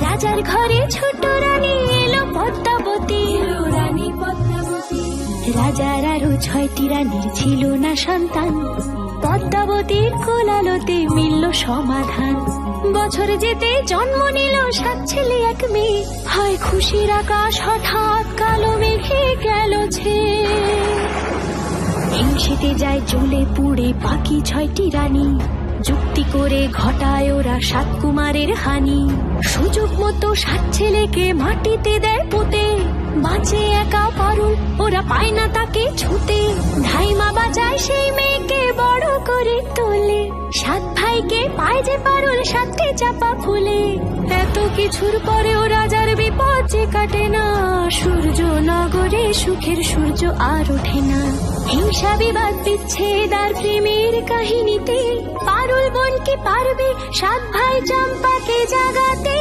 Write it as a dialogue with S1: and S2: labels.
S1: রাজার ঘরে ছোট রানী এলো পদ্মাবতী, রানী পদ্মাবতী। রাজার আরো 6টি রানীর ছিল না সন্তান, পদ্মাবতীর কোলালোতে মিলল সমাধান। বছর যেতে জন্ম নিল 7 ছেলে 1 মেয়ে, হয় খুশির আকাশ হঠাৎ কালো মেঘে গেল ছেয়ে। হিংসেতে যায় জ্বলে পুড়ে বাকি 6টি রানী, যুক্তি করে ঘটায় ওরা 7 কুমারের হানি। সুযোগ মতো 7 ছেলেকে মাটিতে দেয় পুঁতে, বাঁচে একা পারুল, ওরা পায় না তাকে ছুতে। ধাইমা বাজায় সেই মেয়েকে বড় করে তোলে, 7 ভাইকে পায় যে পারুল 7টি চাপা ফুলে। এত কিছুর পরেও রাজার বিপদ যে কাটে না, সূর্য নগরে সুখের সূর্য আর ওঠে না। হিংসা বিবাদ বিচ্ছেদ আর প্রেমের কাহিনীতে পারুল বোন কি পারবে 7 ভাই চম্পাকে জাগাতে।